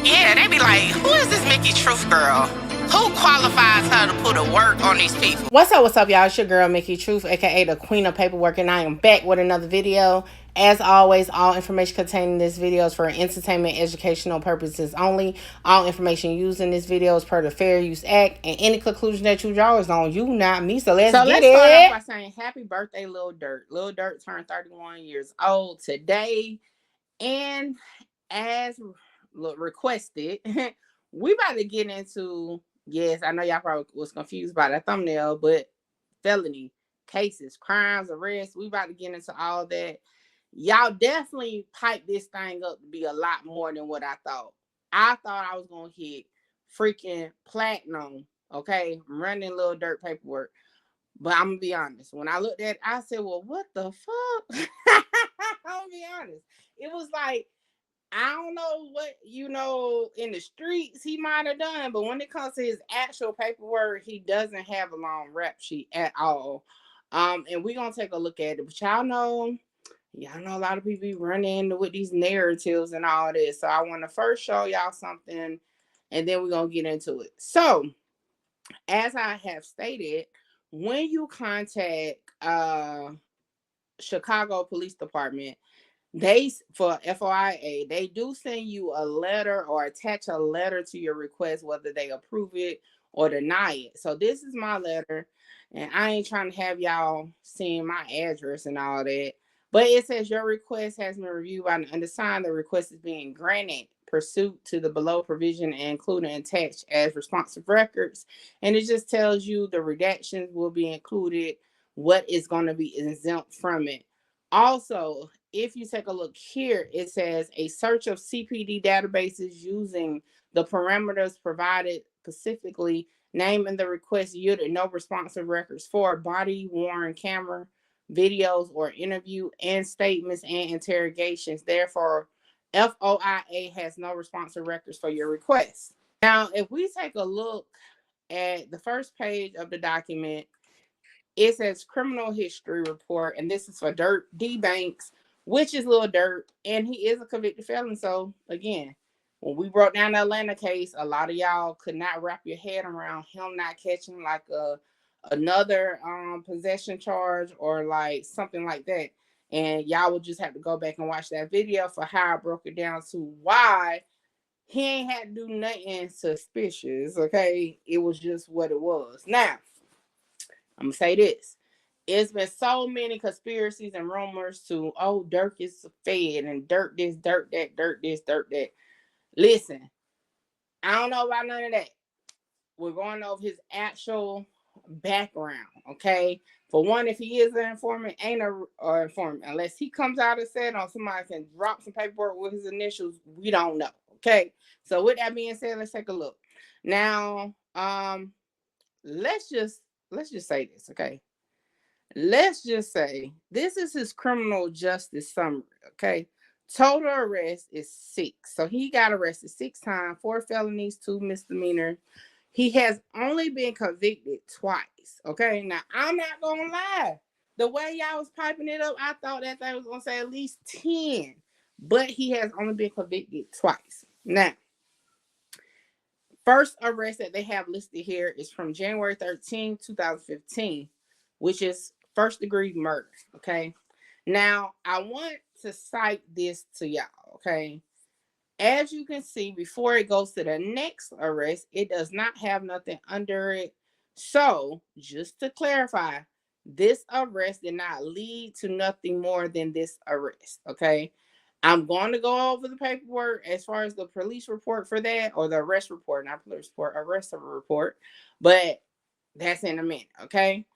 Yeah, they be like, who is this Mickey Truth girl? Who qualifies her to put a work on these people? What's up, y'all? It's your girl, Mickey Truth, aka the Queen of Paperwork, and I am back with another video. As always, all information contained in this video is for entertainment, educational purposes only. All information used in this video is per the Fair Use Act, and any conclusion that you draw is on you, not me. So let's start off by saying happy birthday, Lil Durk. Lil Durk turned 31 years old today, and as requested, we about to get into, yes, I know y'all probably was confused by the thumbnail, but felony cases, crimes, arrests, we about to get into all that. Y'all definitely piped this thing up to be a lot more than what I thought. I thought I was gonna hit freaking platinum, okay, running Lil Durk paperwork. But I'm gonna be honest. When I looked at it, I said, well, what the fuck? I'm gonna be honest. It was like, I don't know what, in the streets he might have done, but when it comes to his actual paperwork, he doesn't have a long rap sheet at all. And we're gonna take a look at it. But y'all know a lot of people be running with these narratives and all this. So I want to first show y'all something and then we're gonna get into it. So, as I have stated, when you contact Chicago Police Department, they, for FOIA, they do send you a letter or attach a letter to your request, whether they approve it or deny it. So this is my letter, and I ain't trying to have y'all seeing my address and all that. But it says your request has been reviewed by the undersigned. The request is being granted pursuant to the below provision and included and attached as responsive records. And it just tells you the redactions will be included, what is going to be exempt from it. Also, if you take a look here, it says a search of CPD databases using the parameters provided specifically, naming the request yielded no responsive records for body worn camera, videos, or interview and statements and interrogations. Therefore, FOIA has no responsive records for your request. Now, if we take a look at the first page of the document, it says criminal history report, and this is for Durk D. Banks, which is Lil Durk, and he is a convicted felon. So again, when we broke down the Atlanta case, a lot of y'all could not wrap your head around him not catching like another possession charge or like something like that. And y'all would just have to go back and watch that video for how I broke it down to why he ain't had to do nothing suspicious. Okay, it was just what it was. Now, I'm gonna say this. It's been so many conspiracies and rumors to, oh, Durk is fed and Durk this, Durk that, Durk this, Durk that. Listen, I don't know about none of that. We're going over his actual background, okay? For one, if he is an informant, ain't a informant. Unless he comes out and said on somebody can drop some paperwork with his initials, we don't know. Okay. So with that being said, let's take a look. Now, let's just say this, okay? Let's just say this is his criminal justice summary, okay? Total arrest is 6. So he got arrested 6 times, 4 felonies, 2 misdemeanors. He has only been convicted twice, okay? Now, I'm not going to lie. The way y'all was piping it up, I thought that thing was going to say at least 10. But he has only been convicted twice. Now, first arrest that they have listed here is from January 13, 2015, which is first degree murder. Okay. Now, I want to cite this to y'all. Okay. As you can see, before it goes to the next arrest, it does not have nothing under it. So, just to clarify, this arrest did not lead to nothing more than this arrest. Okay. I'm going to go over the paperwork as far as the police report for that, or the arrest report, not police report, arrest report. But that's in a minute, okay?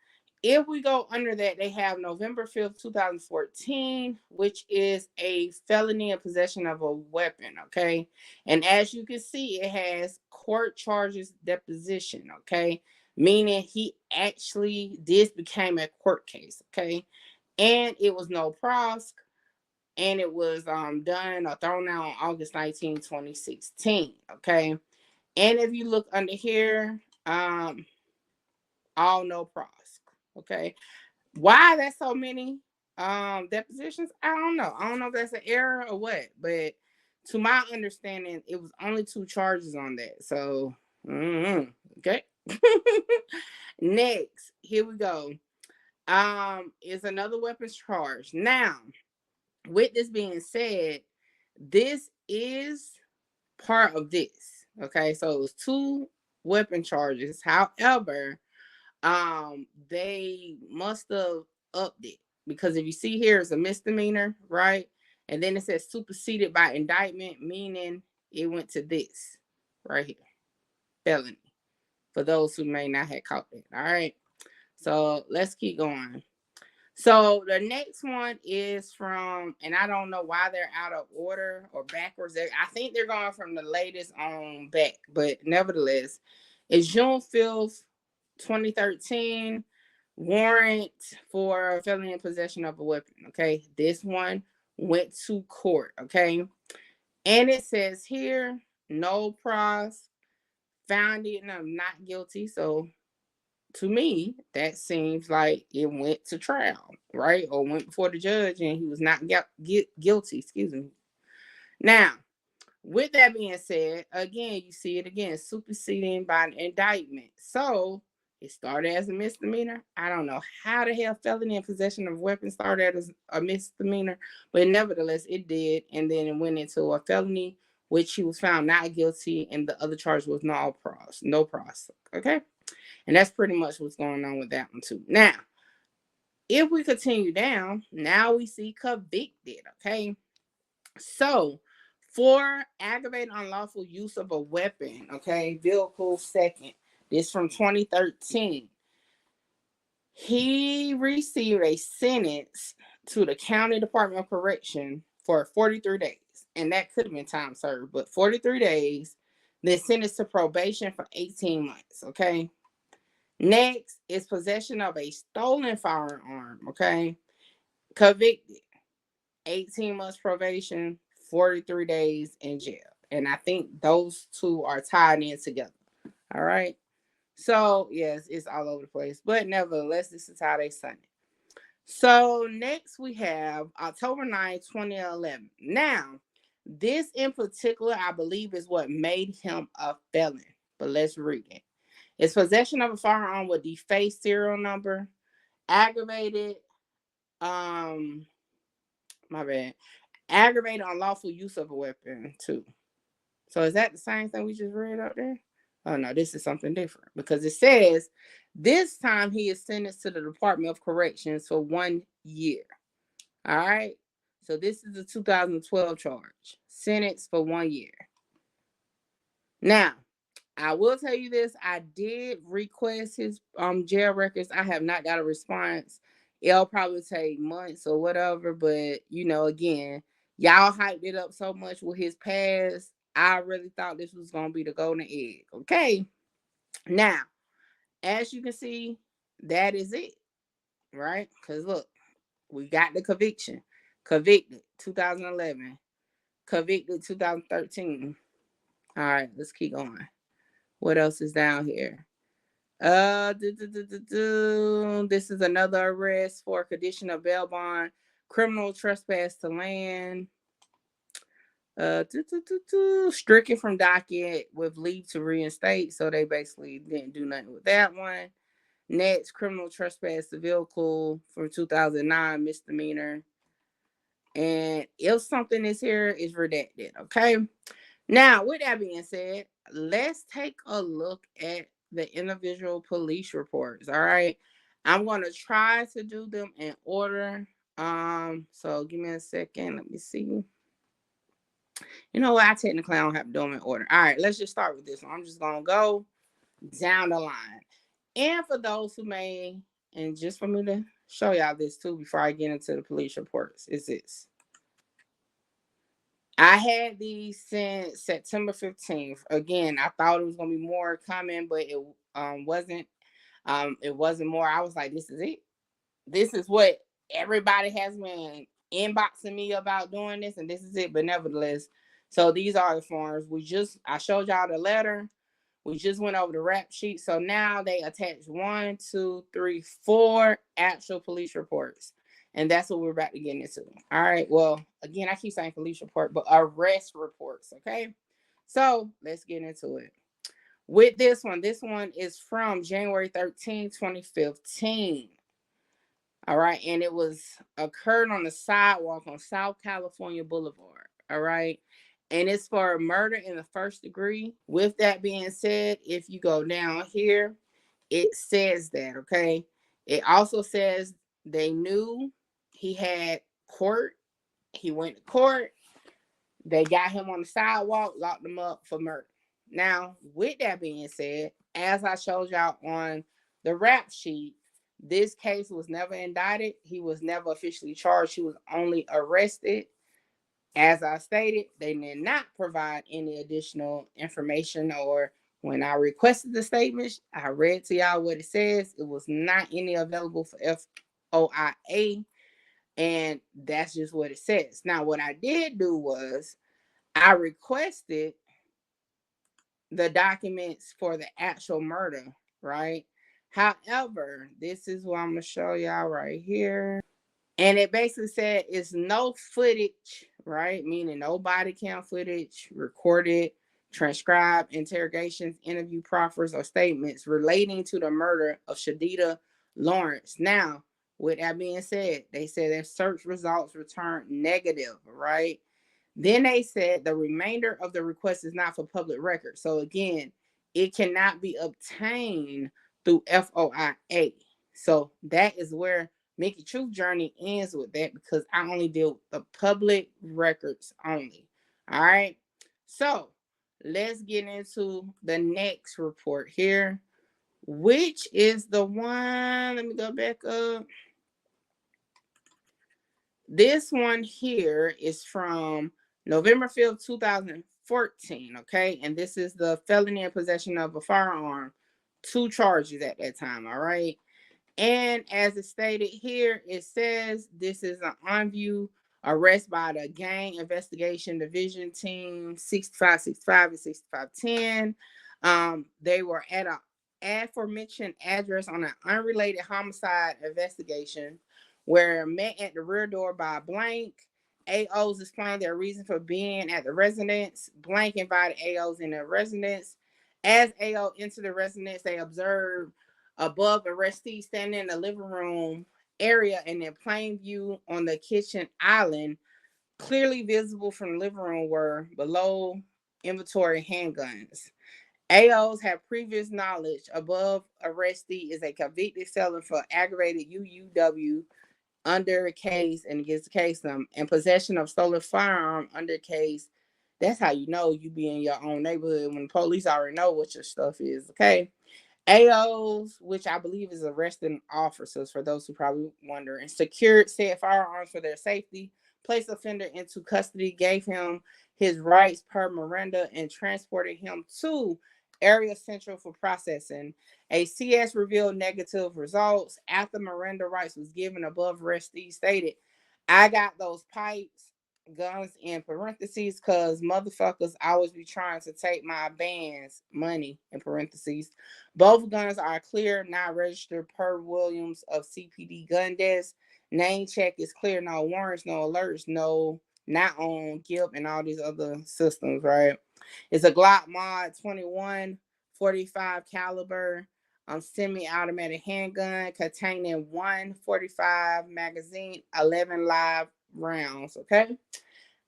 If we go under that, they have November 5th, 2014, which is a felony in possession of a weapon, okay? And as you can see, it has court charges deposition, okay? Meaning this became a court case, okay? And it was no pros, and it was done or thrown out on August 19, 2016, okay? And if you look under here, all no pros, okay? Why that's so many depositions? I don't know. I don't know if that's an error or what, but To my understanding, it was only 2 charges on that. So, okay. Next, here we go. Is another weapons charge. Now, with this being said, this is part of this. Okay, so it was 2 weapon charges. However, they must have upped it, because if you see here, it's a misdemeanor, right? And then it says superseded by indictment, meaning it went to this right here, felony, for those who may not have caught it. All right, so let's keep going. So the next one is from, and I don't know why they're out of order or backwards. I think they're going from the latest on back, but nevertheless, it's June 5th, 2013, warrant for felony in possession of a weapon. Okay, this one went to court. Okay, and it says here, no pros, found it not guilty. So to me, that seems like it went to trial, right? Or went before the judge and he was not guilty. Excuse me. Now, with that being said, again, you see it again, superseding by an indictment. So it started as a misdemeanor. I don't know how the hell felony in possession of weapons started as a misdemeanor, but nevertheless, it did. And then it went into a felony, which he was found not guilty, and the other charge was no pros. Okay. And that's pretty much what's going on with that one too. Now, if we continue down, now we see convicted. Okay. So for aggravated unlawful use of a weapon, okay, vehicle second, this from 2013. He received a sentence to the County Department of Correction for 43 days. And that could have been time served, but 43 days, then sentenced to probation for 18 months. Okay. Next is possession of a stolen firearm. Okay. Convicted. 18 months probation, 43 days in jail. And I think those two are tied in together. All right. So, yes, it's all over the place. But nevertheless, this is how they sent it. So, next we have October 9, 2011. Now, this in particular, I believe, is what made him a felon. But let's read it. It's possession of a firearm with defaced serial number, aggravated, my bad, aggravated unlawful use of a weapon too. So is that the same thing we just read out there? Oh no, this is something different, because it says this time he is sentenced to the Department of Corrections for 1 year. All right. So this is the 2012 charge. Sentenced for 1 year. Now, I will tell you this. I did request his jail records. I have not got a response. It'll probably take months or whatever. But, again, y'all hyped it up so much with his past. I really thought this was going to be the golden egg. Okay. Now, as you can see, that is it. Right? Because look, we got the conviction. Convicted 2011. Convicted 2013. All right, let's keep going. What else is down here? This is another arrest for conditional bail bond, criminal trespass to land. Stricken from docket with leave to reinstate. So they basically didn't do nothing with that one. Next, criminal trespass to vehicle from 2009, misdemeanor. And if something is here, it's redacted. Okay. Now, with that being said, let's take a look at the individual police reports. All right. I'm going to try to do them in order. So give me a second. Let me see. You know what? I technically don't have to do them in order. All right, let's just start with this one. I'm just going to go down the line. And for those who may, and just for me to show y'all this too before I get into the police reports, is this. I had these since September 15th. Again, I thought it was going to be more coming, but it wasn't. It wasn't more. I was like, this is it. This is what everybody has been inboxing me about doing this, and this is it. But nevertheless, so these are the forms. I showed y'all the letter. We just went over the rap sheet. So now they attach 1, 2, 3, 4 actual police reports. And that's what we're about to get into. All right. Well, again, I keep saying police report, but arrest reports. Okay. So let's get into it. With this one is from January 13, 2015. All right. And it was occurred on the sidewalk on South California Boulevard. All right. And it's for murder in the first degree. With that being said, if you go down here, it says that, okay? It also says they knew he had court. He went to court. They got him on the sidewalk, locked him up for murder. Now, with that being said, as I showed y'all on the rap sheet, this case was never indicted. He was never officially charged. He was only arrested. As I stated, they did not provide any additional information, or when I requested the statements, I read to y'all what it says. It was not any available for FOIA, and that's just what it says. Now, what I did do was I requested the documents for the actual murder, right? However, this is what I'm going to show y'all right here. And it basically said it's no footage, right? Meaning no body cam footage, recorded, transcribed interrogations, interview proffers, or statements relating to the murder of Shadida Lawrence. Now, with that being said, they said their search results returned negative, right? Then they said the remainder of the request is not for public record. So again, it cannot be obtained through FOIA. So that is where Mickey Truth journey ends with that, because I only deal with the public records only. All right. So let's get into the next report here, which is the one. Let me go back up. This one here is from November 5th, 2014. Okay. And this is the felony in possession of a firearm. 2 charges at that time. All right. And as it stated here, it says this is an on-view arrest by the Gang Investigation Division Team 6565 and 6510. They were at an aforementioned address on an unrelated homicide investigation where met at the rear door by blank. AOs explained their reason for being at the residence. Blank invited AOs in the residence. As AO entered the residence, they observed above arrestee standing in the living room area and in plain view on the kitchen island. Clearly visible from the living room were below inventory handguns. AOs have previous knowledge above arrestee is a convicted felon for aggravated UUW under case and against the case and possession of stolen firearm under case. That's how you know you be in your own neighborhood when the police already know what your stuff is, okay? AOs, which I believe is arresting officers for those who probably wonder, and secured said firearms for their safety, placed offender into custody, gave him his rights per Miranda, and transported him to Area Central for processing. A CS revealed negative results after Miranda rights was given. Above arrestee stated, I got those pipes, guns in parentheses, because motherfuckers always be trying to take my band's money in parentheses. Both guns are clear, not registered per Williams of CPD gun desk. Name check is clear, no warrants, no alerts, no not on GIP and all these other systems, right? It's a Glock Mod 21 45 caliber semi-automatic handgun containing 145 magazine, 11 live rounds. Okay.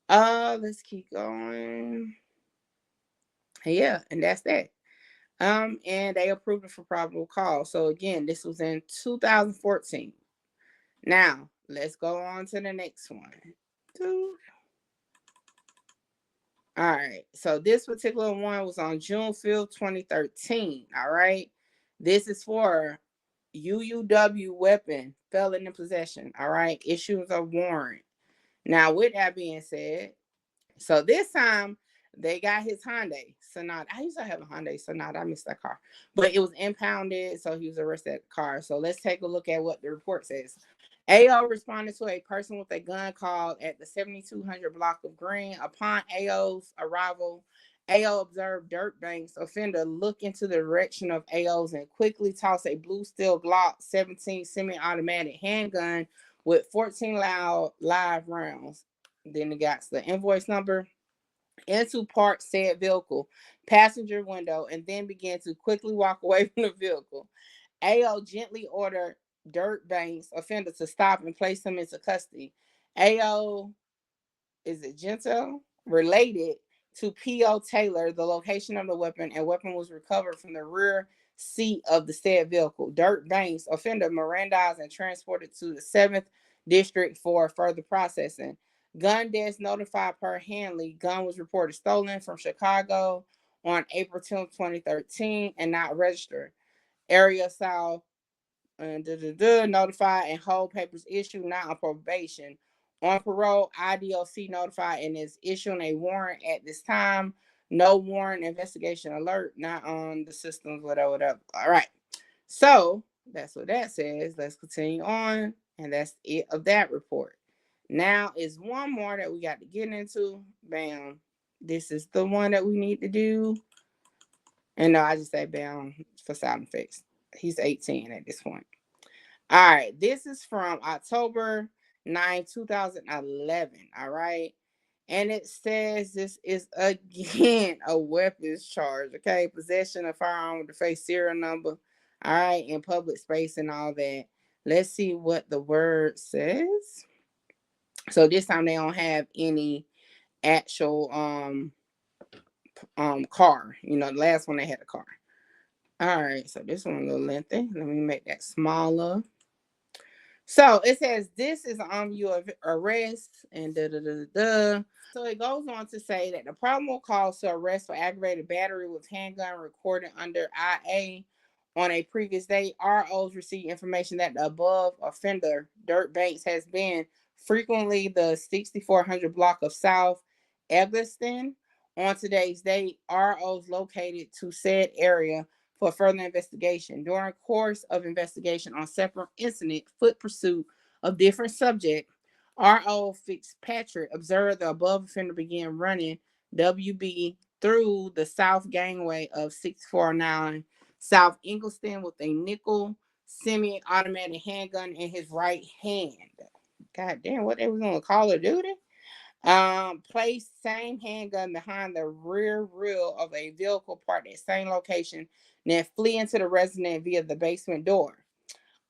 Let's keep going. Yeah, and that's that. And they approved it for probable cause. So again, this was in 2014. Now, let's go on to the next one. All right. So this particular one was on June 5th, 2013. All right. This is for UUW weapon, felon in possession. All right. Issues a warrant. Now, with that being said, so this time they got his Hyundai Sonata. I used to have a Hyundai Sonata. I missed that car, but it was impounded, so he was arrested at the car. So let's take a look at what the report says. AO responded to a person with a gun called at the 7200 block of Green. Upon AO's arrival, AO observed Durk Banks offender look into the direction of AO's and quickly toss a blue steel Glock 17 semi-automatic handgun with 14 live rounds. Then it got the invoice number. Into parked said vehicle passenger window and then began to quickly walk away from the vehicle. AO gently ordered Durk Banks offender to stop and place him into custody. AO, is it Gento? Related to P.O. Taylor the location of the weapon, and weapon was recovered from the rear seat of the said vehicle. Durk Banks, offender, Mirandized and transported to the 7th District for further processing. Gun desk notified per Hanley. Gun was reported stolen from Chicago on April 10, 2013 and not registered. Area South notified and hold papers issued, not on probation. On parole, IDOC notified and is issuing a warrant at this time. No warrant, investigation alert, not on the systems, whatever. All right. So that's what that says. Let's continue on. And that's it of that report. Now is one more that we got to get into. Bam. This is the one that we need to do. And no, I just say bam for sound effects. He's 18 at this point. All right, this is from October 9, 2011. All right. And it says this is again a weapons charge. Okay. Possession of firearm with the face serial number. All right. In public space and all that. Let's see what the word says. So this time they don't have any actual car. You know, the last one they had a car. All right. So this one a little lengthy. Let me make that smaller. So it says this is your arrest and So it goes on to say that the probable cause to arrest for aggravated battery with handgun recorded under IA on a previous date. ROs received information that the above offender, Durk Banks, has been frequently the 6400 block of South Eggleston. On today's date, ROs located to said area for further investigation. During the course of investigation on separate incident, foot pursuit of different subject, R.O. Fitzpatrick observed the above offender begin running WB through the south gangway of 649 South Eggleston with a nickel semi-automatic handgun in his right hand. God damn, what they was gonna call of duty? Placed same handgun behind the rear wheel of a vehicle parked at same location, then flee into the residence via the basement door.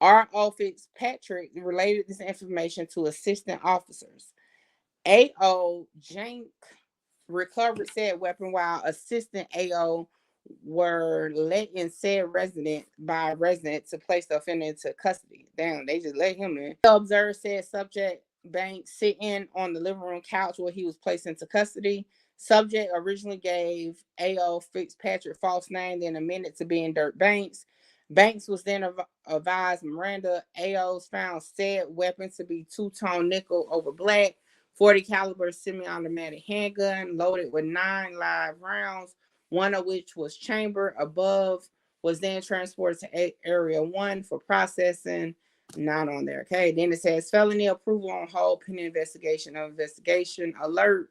R.O. Fitzpatrick related this information to assistant officers. A.O. Jank recovered said weapon while assistant A.O. were let in said resident to place the offender into custody. Damn, they just let him in. The observer said subject Banks sitting on the living room couch where he was placed into custody. Subject originally gave A.O. Fitzpatrick false name, then amended to being Durk Banks. Banks was then advised Miranda. A.O.'s found said weapon to be two-tone nickel over black, 40 caliber semi-automatic handgun loaded with 9 live rounds, one of which was chambered above, was then transported to Area 1 for processing. Not on there. Okay. Then it says felony approval on hold pending investigation. Investigation alert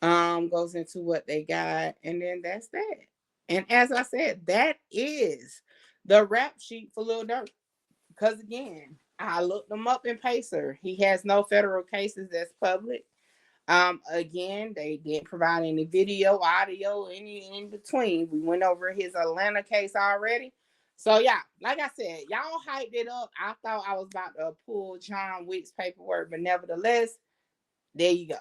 goes into what they got. And then that's that. And as I said, that is the rap sheet for Lil Durk. Because again, I looked him up in Pacer. He has no federal cases that's public. Again, they didn't provide any video, audio, any in between. We went over his Atlanta case already. So yeah, like I said, y'all hyped it up. I thought I was about to pull John Wick's paperwork, but nevertheless, there you go.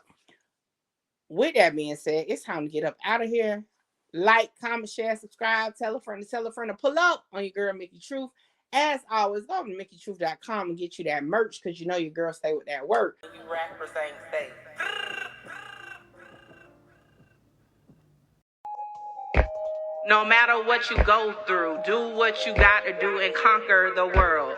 With that being said, it's time to get up out of here. Like, comment, share, subscribe, tell a friend to pull up on your girl Mickey Truth. As always, go to MickeyTruth.com and get you that merch because you know your girl stay with that work. You rappers ain't safe. No matter what you go through, do what you got to do and conquer the world.